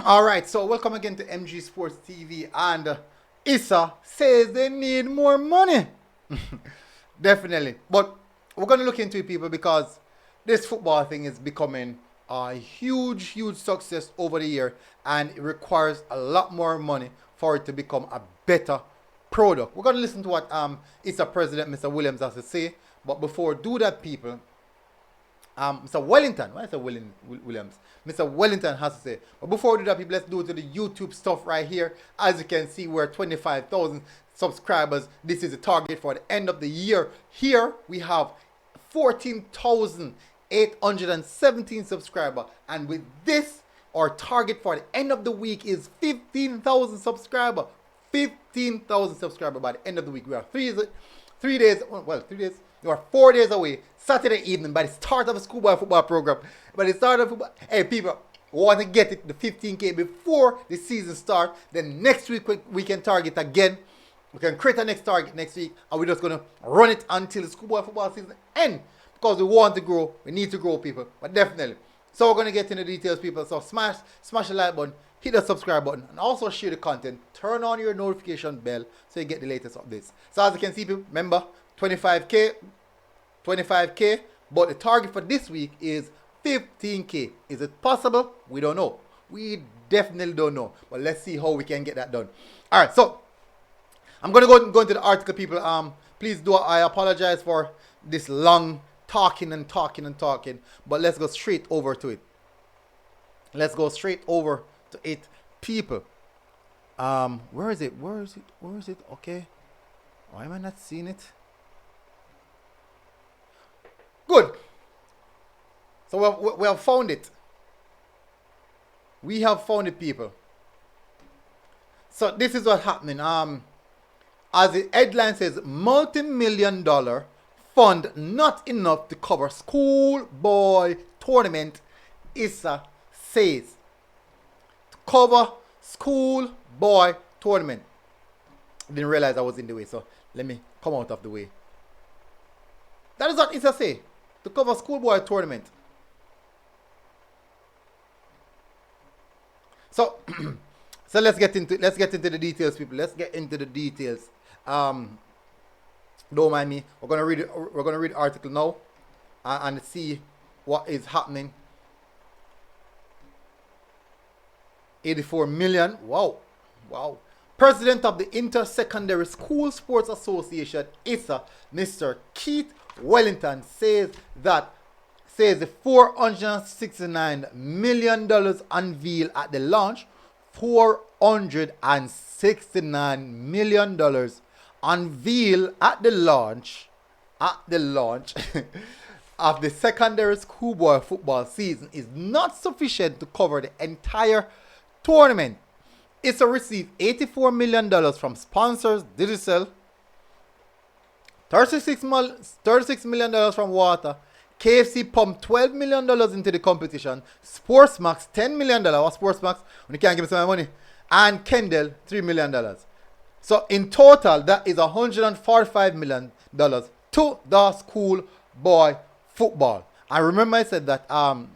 All right, so welcome again to MG Sports TV. And Issa says they need more money. Definitely. But we're going to look into it, people, because this football thing is becoming a huge, huge success over the year. And it requires a lot more money for it to become a better product. We're going to listen to what Issa President, Mr. Williams, has to say. But before we do that, people, Mr. Wellington, why is it Williams? Mr. Wellington has to say. But before we do that, people, let's do it to the YouTube stuff right here. As you can see, we're 25,000 subscribers. This is the target for the end of the year. Here we have 14,817 subscribers. And with this, our target for the end of the week is 15,000 subscribers. 15,000 subscribers by the end of the week. We are 3 days, we are 4 days away, Saturday evening, by the start of a schoolboy football program. By the start of football, hey people, want to get it, the 15K before the season starts. Then next week we can target again. We can create a next target next week, and we're just going to run it until the schoolboy football season ends. Because we want to grow, we need to grow, people, but definitely. So we're going to get into the details, people. So smash the like button, hit the subscribe button, and also share the content. Turn on your notification bell so you get the latest updates. So as you can see, people, remember, 25K, but the target for this week is 15K. Is it possible? We don't know. We definitely don't know. But let's see how we can get that done. All right, so I'm going to go into the article, people. Please do, I apologize for this long talking, but let's go straight over to it. People. Where is it? Okay. Why am I not seeing it? Good. So we have found it. We have found it, people. So this is what's happening. As the headline says, multi-million-dollar fund not enough to cover schoolboy tournament, Issa says. To cover schoolboy tournament. Didn't realize I was in the way, so let me come out of the way. That is what Issa say. To cover schoolboy tournament. So, so let's get into the details, people. Let's get into the details. Don't mind me. We're gonna read the article now, and see what is happening. 84 million. Wow. President of the Inter-Secondary School Sports Association, ISA, Mr. Keith Wellington, says the $469 million unveiled at the launch. $469 million unveiled at the launch of the secondary schoolboy football season is not sufficient to cover the entire tournament. It's received $84 million from sponsors, Digicel, $36 million from Water, KFC pumped $12 million into the competition, Sportsmax $10 million, what Sportsmax, when you can't give me some money, and Kendall $3 million. So in total, that is $145 million to the schoolboy football. I remember I said that the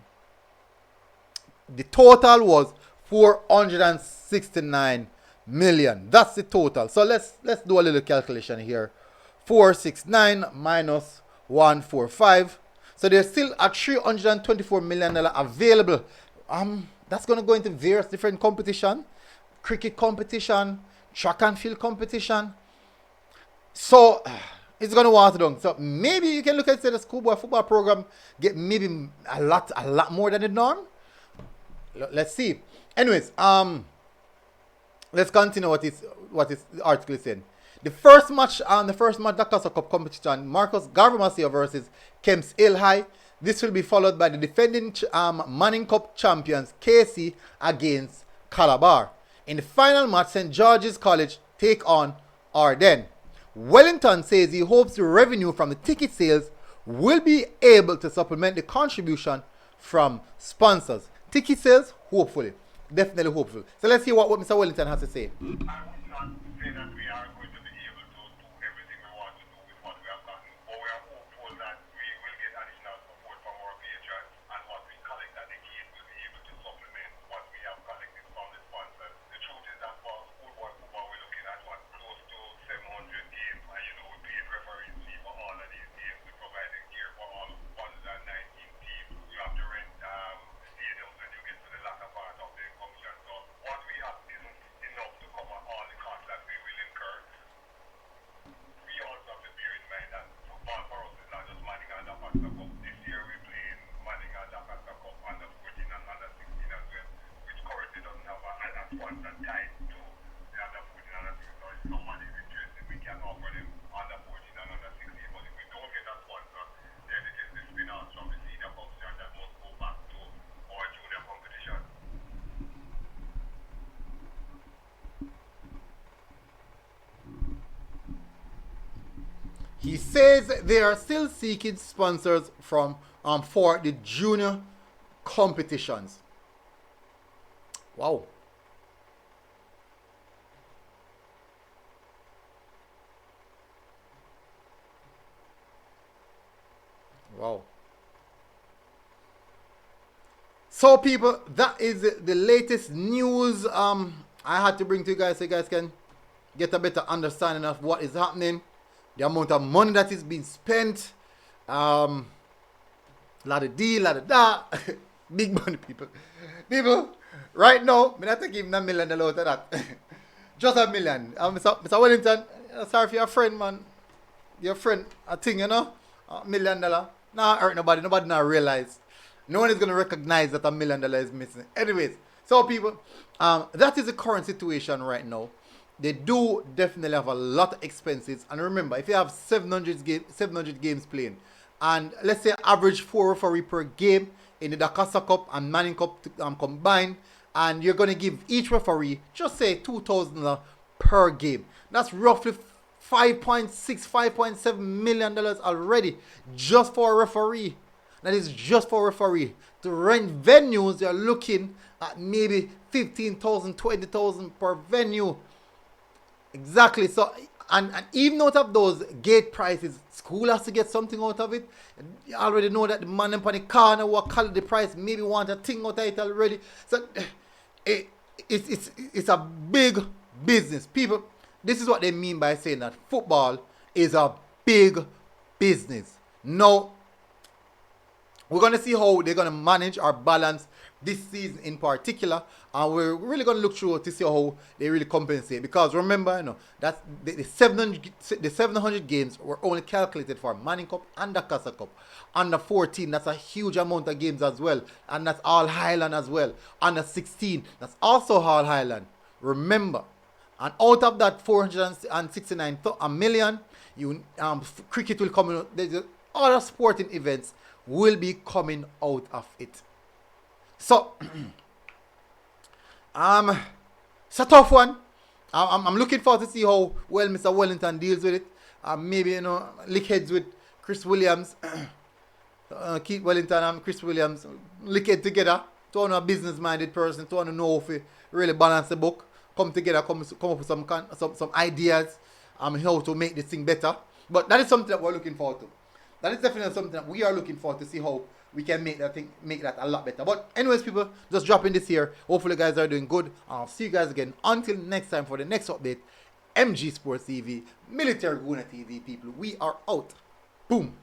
total was 469 million. That's the total. So let's do a little calculation here. 469 minus 145. So there's still a $324 million available. That's going to go into various different competition, cricket competition, track and field competition. So it's going to water down. So maybe you can look at the schoolboy football program get maybe a lot more than the norm. Let's see. Anyways, let's continue what the article is saying. The first match, the Casa Cup competition, Marcus Garvey versus Kemps Hill High. This will be followed by the defending Manning Cup champions KC against Calabar. In the final match, St. George's College take on Arden. Wellington says he hopes the revenue from the ticket sales will be able to supplement the contribution from sponsors. Ticket sales, hopefully. Definitely hopeful. So let's see what Mr. Wellington has to say. I would not say that we are going to be able to do everything we want to do with what we have gotten, but we are hopeful that we will get additional support from our patrons, and what we collect at the gate will be able to supplement what we have collected from sponsor tied to the under 14 under 16. So if someone is interested, we can offer them under 14 and under 16. But if we don't get a sponsor, then it is the spin-out from the senior competition that must go back to our junior competition. He says they are still seeking sponsors from for the junior competitions. Wow. Wow. So people, that is the latest news I had to bring to you guys so you guys can get a better understanding of what is happening, the amount of money that is being spent. Lot of deal, lot of that. Big money, people. People, right now, I'm not taking even $1 million out of that. Just $1 million. Mr. Wellington, sorry for your friend, man. Your friend, a thing, you know? $1 million. Nah, hurt nobody. Nobody not realize. No one is going to recognize that $1 million is missing. Anyways, so people, that is the current situation right now. They do definitely have a lot of expenses. And remember, if you have 700 games playing, and let's say average 4 referee per game in the Dakasa Cup and Manning Cup combined, and you're going to give each referee, just say $2,000 per game. That's roughly $5.6, $5.7 million already just for a referee. That is just for a referee. To rent venues, you're looking at maybe $15,000, $20,000 per venue. Exactly. So, and even out of those gate prices, school has to get something out of it. You already know that the man in the corner what call the price, maybe want a thing out of it already. So it's a big business. People, this is what they mean by saying that football is a big business. Now, we're going to see how they're going to manage or balance this season in particular, and we're really going to look through to see how they really compensate. Because remember, you know, that the 700 games were only calculated for Manning Cup and the Casa Cup. Under 14, that's a huge amount of games as well, and that's all Highland as well. Under 16, that's also all Highland. Remember, and out of that 469 million, cricket will come in. There's other sporting events will be coming out of it. So, it's a tough one. I'm looking forward to see how well Mr. Wellington deals with it. Maybe, you know, lick heads with Chris Williams, Keith Wellington and Chris Williams, lick head together. To a business-minded person, to know if we really balance the book, come together, come up with some ideas, how to make this thing better. But that is something that we're looking forward to. That is definitely something that we are looking for to see how we can make that a lot better. But anyways, people, just dropping this here. Hopefully you guys are doing good. I'll see you guys again until next time for the next update. MG Sports TV, Military Guna TV, people. We are out. Boom.